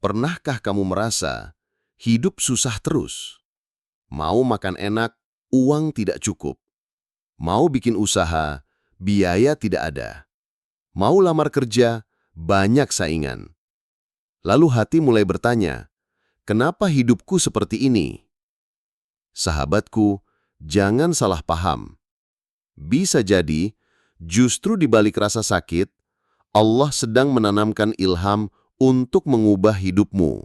Pernahkah kamu merasa hidup susah terus? Mau makan enak, uang tidak cukup. Mau bikin usaha, biaya tidak ada. Mau lamar kerja, banyak saingan. Lalu hati mulai bertanya, kenapa hidupku seperti ini? Sahabatku, jangan salah paham. Bisa jadi, justru di balik rasa sakit, Allah sedang menanamkan ilham untuk mengubah hidupmu.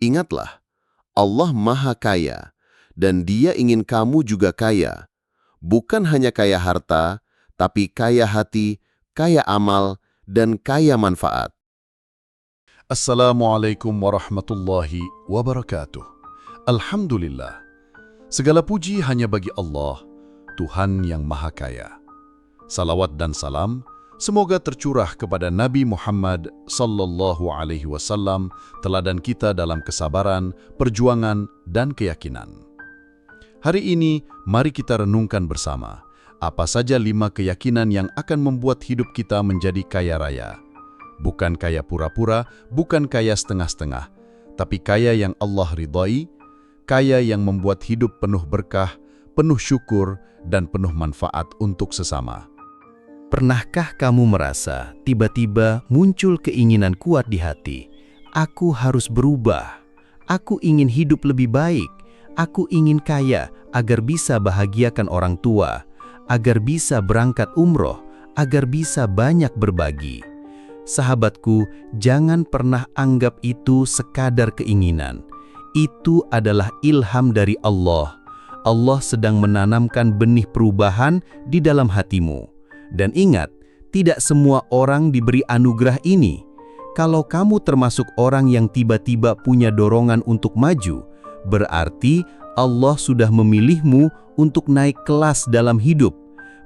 Ingatlah, Allah Maha Kaya, dan Dia ingin kamu juga kaya. Bukan hanya kaya harta, tapi kaya hati, kaya amal, dan kaya manfaat. Assalamualaikum warahmatullahi wabarakatuh. Alhamdulillah. Segala puji hanya bagi Allah, Tuhan yang Maha Kaya. Salawat dan salam semoga tercurah kepada Nabi Muhammad sallallahu alaihi wasallam, teladan kita dalam kesabaran, perjuangan, dan keyakinan. Hari ini, mari kita renungkan bersama, apa saja 5 keyakinan yang akan membuat hidup kita menjadi kaya raya. Bukan kaya pura-pura, bukan kaya setengah-setengah, tapi kaya yang Allah ridhai, kaya yang membuat hidup penuh berkah, penuh syukur, dan penuh manfaat untuk sesama. Pernahkah kamu merasa tiba-tiba muncul keinginan kuat di hati? Aku harus berubah. Aku ingin hidup lebih baik. Aku ingin kaya agar bisa bahagiakan orang tua, agar bisa berangkat umroh, agar bisa banyak berbagi. Sahabatku, jangan pernah anggap itu sekadar keinginan. Itu adalah ilham dari Allah. Allah sedang menanamkan benih perubahan di dalam hatimu. Dan ingat, tidak semua orang diberi anugerah ini. Kalau kamu termasuk orang yang tiba-tiba punya dorongan untuk maju, berarti Allah sudah memilihmu untuk naik kelas dalam hidup.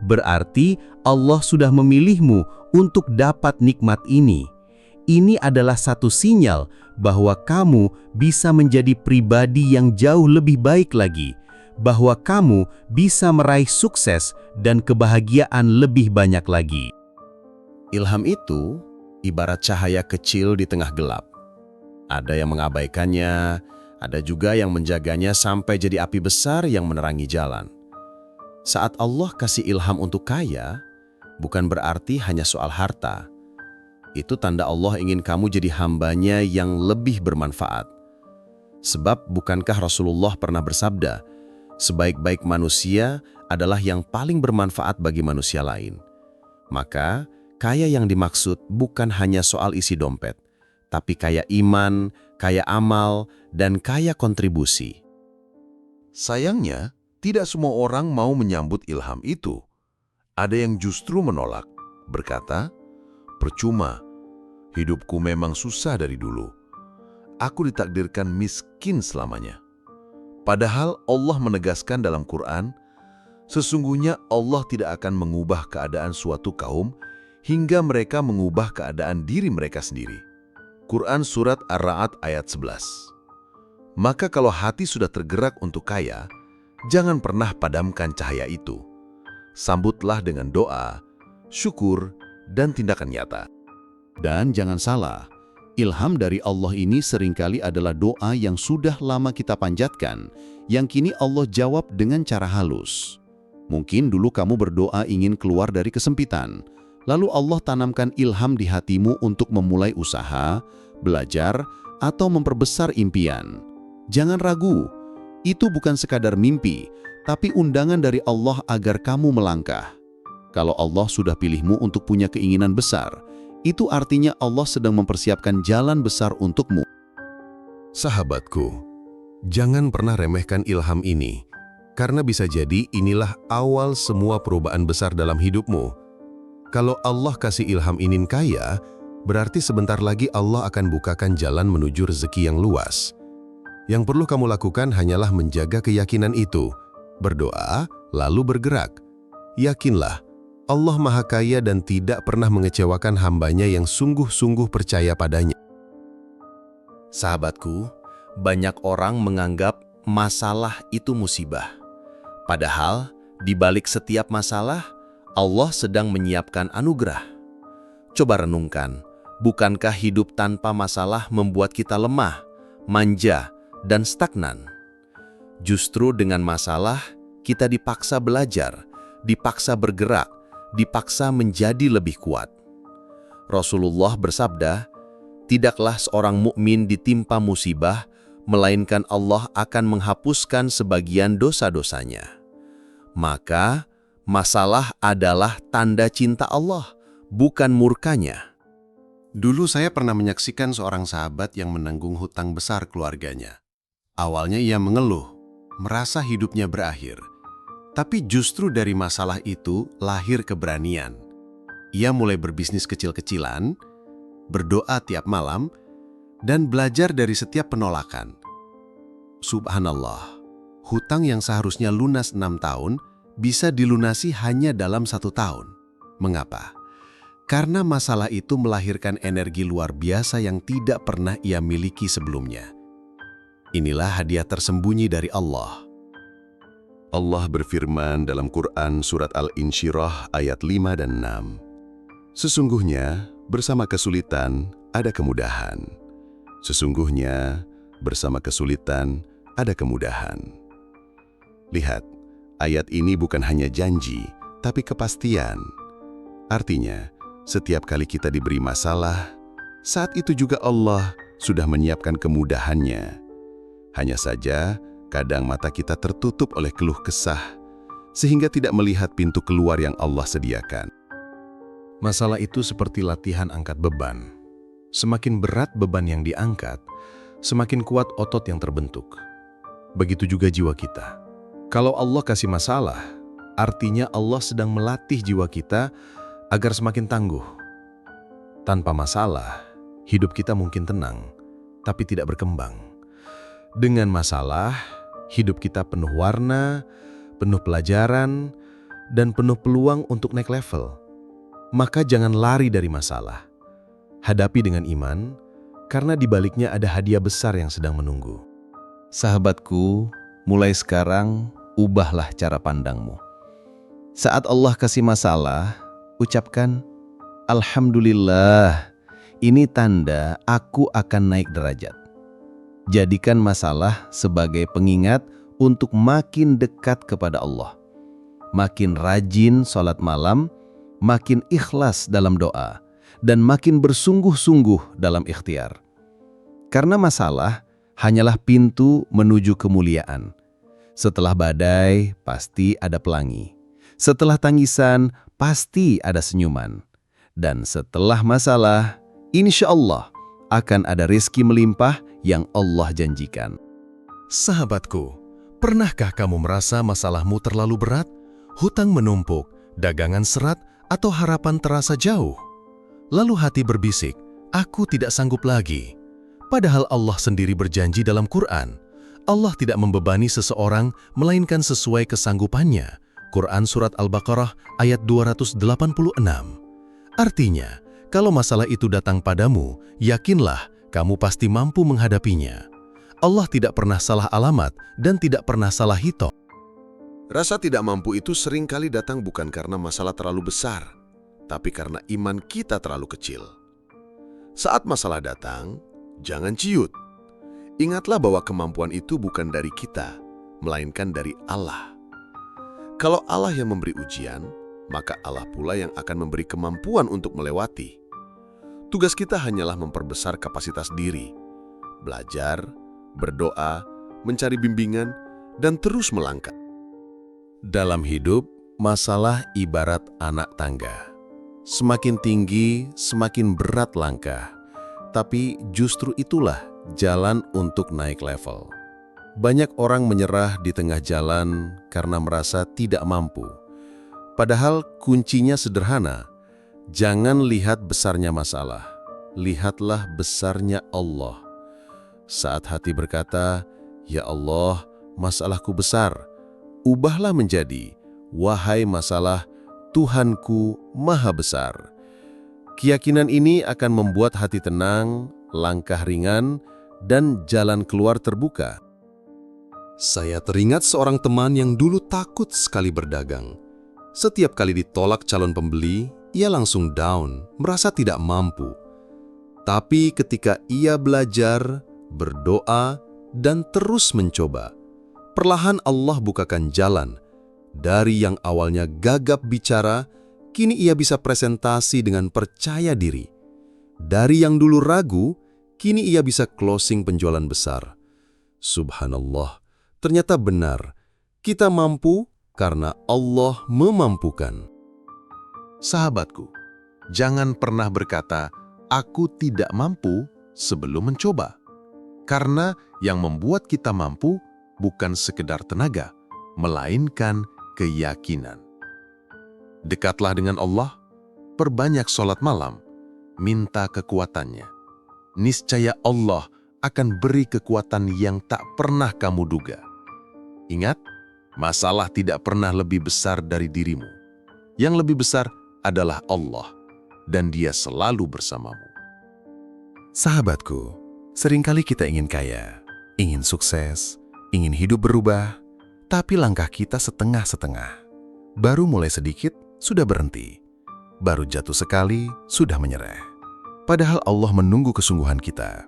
Berarti Allah sudah memilihmu untuk dapat nikmat ini. Ini adalah satu sinyal bahwa kamu bisa menjadi pribadi yang jauh lebih baik lagi, bahwa kamu bisa meraih sukses dan kebahagiaan lebih banyak lagi. Ilham itu ibarat cahaya kecil di tengah gelap. Ada yang mengabaikannya, ada juga yang menjaganya sampai jadi api besar yang menerangi jalan. Saat Allah kasih ilham untuk kaya, bukan berarti hanya soal harta. Itu tanda Allah ingin kamu jadi hambanya yang lebih bermanfaat. Sebab bukankah Rasulullah pernah bersabda, sebaik-baik manusia adalah yang paling bermanfaat bagi manusia lain. Maka, kaya yang dimaksud bukan hanya soal isi dompet, tapi kaya iman, kaya amal, dan kaya kontribusi. Sayangnya, tidak semua orang mau menyambut ilham itu. Ada yang justru menolak, berkata, percuma, hidupku memang susah dari dulu. Aku ditakdirkan miskin selamanya. Padahal Allah menegaskan dalam Quran, sesungguhnya Allah tidak akan mengubah keadaan suatu kaum hingga mereka mengubah keadaan diri mereka sendiri. Quran Surat Ar-Ra'd ayat 11. Maka kalau hati sudah tergerak untuk kaya, jangan pernah padamkan cahaya itu. Sambutlah dengan doa, syukur, dan tindakan nyata. Dan jangan salah, ilham dari Allah ini seringkali adalah doa yang sudah lama kita panjatkan, yang kini Allah jawab dengan cara halus. Mungkin dulu kamu berdoa ingin keluar dari kesempitan, lalu Allah tanamkan ilham di hatimu untuk memulai usaha, belajar, atau memperbesar impian. Jangan ragu, itu bukan sekadar mimpi, tapi undangan dari Allah agar kamu melangkah. Kalau Allah sudah pilihmu untuk punya keinginan besar, itu artinya Allah sedang mempersiapkan jalan besar untukmu. Sahabatku, jangan pernah remehkan ilham ini, karena bisa jadi inilah awal semua perubahan besar dalam hidupmu. Kalau Allah kasih ilham ingin kaya, berarti sebentar lagi Allah akan bukakan jalan menuju rezeki yang luas. Yang perlu kamu lakukan hanyalah menjaga keyakinan itu, berdoa, lalu bergerak. Yakinlah, Allah Maha Kaya dan tidak pernah mengecewakan hambanya yang sungguh-sungguh percaya padanya. Sahabatku, banyak orang menganggap masalah itu musibah. Padahal, di balik setiap masalah, Allah sedang menyiapkan anugerah. Coba renungkan, Bukankah hidup tanpa masalah membuat kita lemah, manja, dan stagnan? Justru dengan masalah, kita dipaksa belajar, dipaksa bergerak, dipaksa menjadi lebih kuat. Rasulullah bersabda, "Tidaklah seorang mukmin ditimpa musibah, melainkan Allah akan menghapuskan sebagian dosa-dosanya." Maka, masalah adalah tanda cinta Allah, bukan murkanya. Dulu saya pernah menyaksikan seorang sahabat yang menanggung hutang besar keluarganya. Awalnya ia mengeluh, merasa hidupnya berakhir. Tapi justru dari masalah itu lahir keberanian. Ia mulai berbisnis kecil-kecilan, berdoa tiap malam, dan belajar dari setiap penolakan. Subhanallah, hutang yang seharusnya lunas 6 tahun bisa dilunasi hanya dalam 1 tahun. Mengapa? Karena masalah itu melahirkan energi luar biasa yang tidak pernah ia miliki sebelumnya. Inilah hadiah tersembunyi dari Allah. Allah berfirman dalam Quran Surat Al-Insyirah ayat 5 dan 6. Sesungguhnya bersama kesulitan ada kemudahan. Sesungguhnya bersama kesulitan ada kemudahan. Lihat, ayat ini bukan hanya janji, tapi kepastian. Artinya, setiap kali kita diberi masalah, saat itu juga Allah sudah menyiapkan kemudahannya. Hanya saja, kadang mata kita tertutup oleh keluh kesah, sehingga tidak melihat pintu keluar yang Allah sediakan. Masalah itu seperti latihan angkat beban. Semakin berat beban yang diangkat, semakin kuat otot yang terbentuk. Begitu juga jiwa kita. Kalau Allah kasih masalah, artinya Allah sedang melatih jiwa kita agar semakin tangguh. Tanpa masalah, hidup kita mungkin tenang, tapi tidak berkembang. Dengan masalah, hidup kita penuh warna, penuh pelajaran, dan penuh peluang untuk naik level. Maka jangan lari dari masalah. Hadapi dengan iman, karena di baliknya ada hadiah besar yang sedang menunggu. Sahabatku, mulai sekarang, ubahlah cara pandangmu. Saat Allah kasih masalah, ucapkan, "Alhamdulillah, ini tanda aku akan naik derajat." Jadikan masalah sebagai pengingat untuk makin dekat kepada Allah. Makin rajin sholat malam, makin ikhlas dalam doa, dan makin bersungguh-sungguh dalam ikhtiar. Karena masalah hanyalah pintu menuju kemuliaan. Setelah badai, pasti ada pelangi. Setelah tangisan, pasti ada senyuman. Dan setelah masalah, insya Allah akan ada rezeki melimpah yang Allah janjikan. Sahabatku, pernahkah kamu merasa masalahmu terlalu berat? Hutang menumpuk, dagangan seret, atau harapan terasa jauh? Lalu hati berbisik, "Aku tidak sanggup lagi." Padahal Allah sendiri berjanji dalam Quran, Allah tidak membebani seseorang melainkan sesuai kesanggupannya. Quran Surat Al-Baqarah ayat 286. Artinya, kalau masalah itu datang padamu, yakinlah kamu pasti mampu menghadapinya. Allah tidak pernah salah alamat dan tidak pernah salah hitung. Rasa tidak mampu itu seringkali datang bukan karena masalah terlalu besar, tapi karena iman kita terlalu kecil. Saat masalah datang, jangan ciut. Ingatlah bahwa kemampuan itu bukan dari kita, melainkan dari Allah. Kalau Allah yang memberi ujian, maka Allah pula yang akan memberi kemampuan untuk melewati. Tugas kita hanyalah memperbesar kapasitas diri, belajar, berdoa, mencari bimbingan, dan terus melangkah. Dalam hidup, masalah ibarat anak tangga. Semakin tinggi, semakin berat langkah. Tapi justru itulah jalan untuk naik level. Banyak orang menyerah di tengah jalan karena merasa tidak mampu. Padahal kuncinya sederhana. Jangan lihat besarnya masalah, lihatlah besarnya Allah. Saat hati berkata, "Ya Allah, masalahku besar," ubahlah menjadi, "Wahai masalah, Tuhanku Maha Besar." Keyakinan ini akan membuat hati tenang, langkah ringan, dan jalan keluar terbuka. Saya teringat seorang teman yang dulu takut sekali berdagang. Setiap kali ditolak calon pembeli, ia langsung down, merasa tidak mampu. Tapi ketika ia belajar, berdoa, dan terus mencoba, perlahan Allah bukakan jalan. Dari yang awalnya gagap bicara, kini ia bisa presentasi dengan percaya diri. Dari yang dulu ragu, kini ia bisa closing penjualan besar. Subhanallah, ternyata benar. Kita mampu karena Allah memampukan. Sahabatku, jangan pernah berkata, "Aku tidak mampu," sebelum mencoba. Karena yang membuat kita mampu bukan sekedar tenaga, melainkan keyakinan. Dekatlah dengan Allah, perbanyak sholat malam, minta kekuatannya. Niscaya Allah akan beri kekuatan yang tak pernah kamu duga. Ingat, masalah tidak pernah lebih besar dari dirimu. Yang lebih besar adalah Allah, dan Dia selalu bersamamu. Sahabatku, seringkali kita ingin kaya, ingin sukses, ingin hidup berubah, tapi langkah kita setengah-setengah. Baru mulai sedikit, sudah berhenti. Baru jatuh sekali, sudah menyerah. Padahal Allah menunggu kesungguhan kita.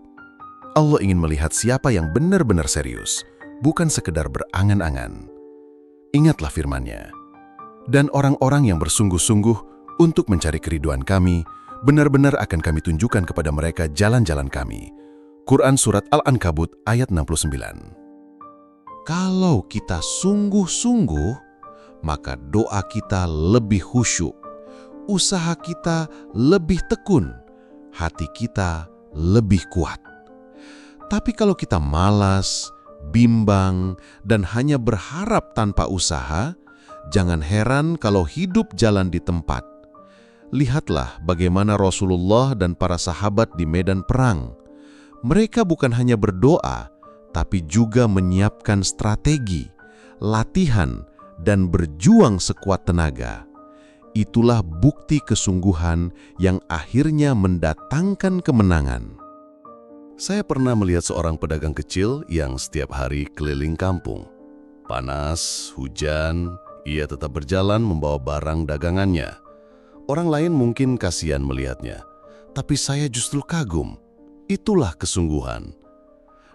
Allah ingin melihat siapa yang benar-benar serius, bukan sekedar berangan-angan. Ingatlah firman-Nya. Dan orang-orang yang bersungguh-sungguh untuk mencari keriduan kami, benar-benar akan kami tunjukkan kepada mereka jalan-jalan kami. Quran Surat Al-Ankabut ayat 69. Kalau kita sungguh-sungguh, maka doa kita lebih khusyuk, usaha kita lebih tekun, hati kita lebih kuat. Tapi kalau kita malas, bimbang, dan hanya berharap tanpa usaha, jangan heran kalau hidup jalan di tempat. Lihatlah bagaimana Rasulullah dan para sahabat di medan perang. Mereka bukan hanya berdoa, tapi juga menyiapkan strategi, latihan, dan berjuang sekuat tenaga. Itulah bukti kesungguhan yang akhirnya mendatangkan kemenangan. Saya pernah melihat seorang pedagang kecil yang setiap hari keliling kampung. Panas, hujan, ia tetap berjalan membawa barang dagangannya. Orang lain mungkin kasihan melihatnya, tapi saya justru kagum. Itulah kesungguhan.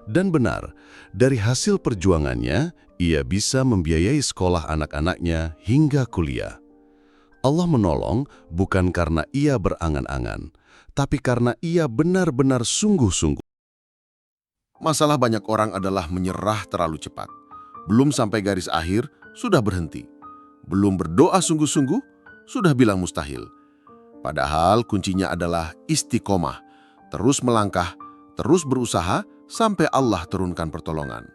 Dan benar, dari hasil perjuangannya, ia bisa membiayai sekolah anak-anaknya hingga kuliah. Allah menolong bukan karena ia berangan-angan, tapi karena ia benar-benar sungguh-sungguh. Masalah banyak orang adalah menyerah terlalu cepat. Belum sampai garis akhir, sudah berhenti. Belum berdoa sungguh-sungguh, sudah bilang mustahil. Padahal kuncinya adalah istiqomah, terus melangkah, terus berusaha, sampai Allah turunkan pertolongan.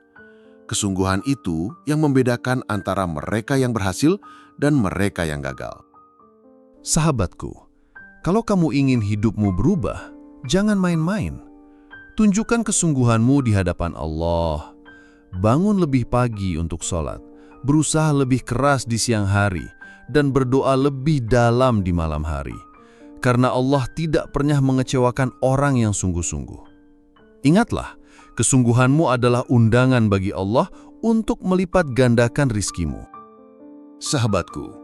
Kesungguhan itu yang membedakan antara mereka yang berhasil dan mereka yang gagal. Sahabatku, kalau kamu ingin hidupmu berubah, jangan main-main. Tunjukkan kesungguhanmu di hadapan Allah. Bangun lebih pagi untuk sholat, berusaha lebih keras di siang hari, dan berdoa lebih dalam di malam hari. Karena Allah tidak pernah mengecewakan orang yang sungguh-sungguh. Ingatlah, kesungguhanmu adalah undangan bagi Allah untuk melipat gandakan rizkimu. Sahabatku,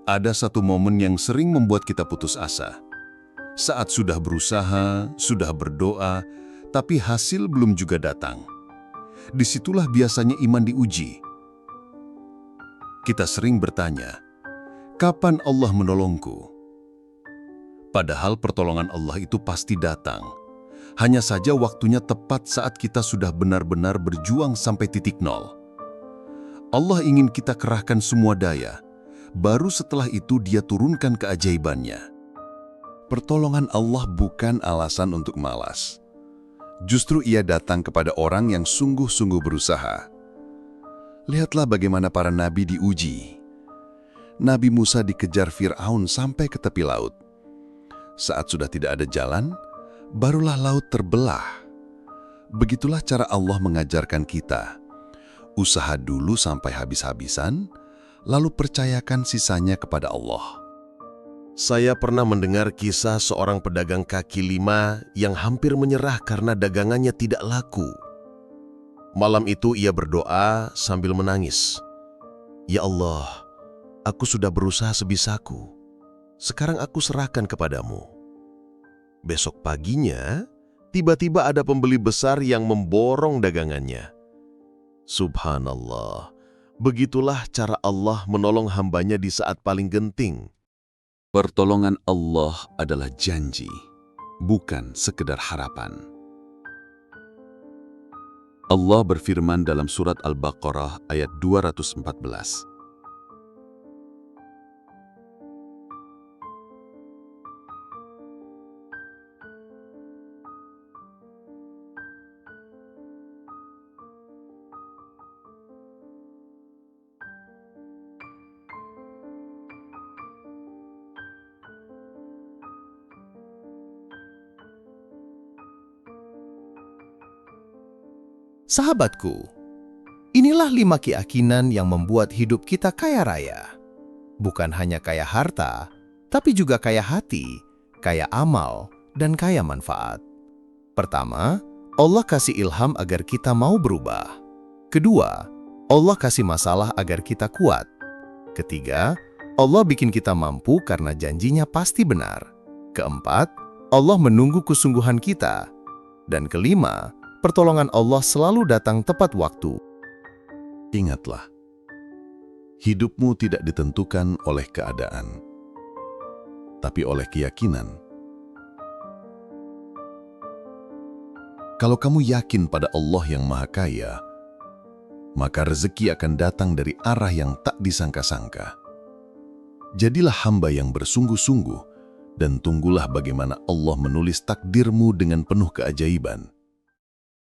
ada satu momen yang sering membuat kita putus asa. Saat sudah berusaha, sudah berdoa, tapi hasil belum juga datang. Disitulah biasanya iman diuji. Kita sering bertanya, kapan Allah menolongku? Padahal pertolongan Allah itu pasti datang. Hanya saja waktunya tepat saat kita sudah benar-benar berjuang sampai titik nol. Allah ingin kita kerahkan semua daya. Baru setelah itu Dia turunkan keajaibannya. Pertolongan Allah bukan alasan untuk malas. Justru Ia datang kepada orang yang sungguh-sungguh berusaha. Lihatlah bagaimana para nabi diuji. Nabi Musa dikejar Fir'aun sampai ke tepi laut. Saat sudah tidak ada jalan, barulah laut terbelah. Begitulah cara Allah mengajarkan kita. Usaha dulu sampai habis-habisan, lalu percayakan sisanya kepada Allah. Saya pernah mendengar kisah seorang pedagang kaki lima yang hampir menyerah karena dagangannya tidak laku. Malam itu ia berdoa sambil menangis. Ya Allah, aku sudah berusaha sebisaku. Sekarang aku serahkan kepadamu. Besok paginya, tiba-tiba ada pembeli besar yang memborong dagangannya. Subhanallah, begitulah cara Allah menolong hambanya di saat paling genting. Pertolongan Allah adalah janji, bukan sekedar harapan. Allah berfirman dalam surat Al-Baqarah ayat 214. Sahabatku, inilah 5 keyakinan yang membuat hidup kita kaya raya. Bukan hanya kaya harta, tapi juga kaya hati, kaya amal, dan kaya manfaat. Pertama, Allah kasih ilham agar kita mau berubah. Kedua, Allah kasih masalah agar kita kuat. Ketiga, Allah bikin kita mampu karena janjinya pasti benar. Keempat, Allah menunggu kesungguhan kita. Dan kelima, pertolongan Allah selalu datang tepat waktu. Ingatlah, hidupmu tidak ditentukan oleh keadaan, tapi oleh keyakinan. Kalau kamu yakin pada Allah yang Maha Kaya, maka rezeki akan datang dari arah yang tak disangka-sangka. Jadilah hamba yang bersungguh-sungguh dan tunggulah bagaimana Allah menulis takdirmu dengan penuh keajaiban.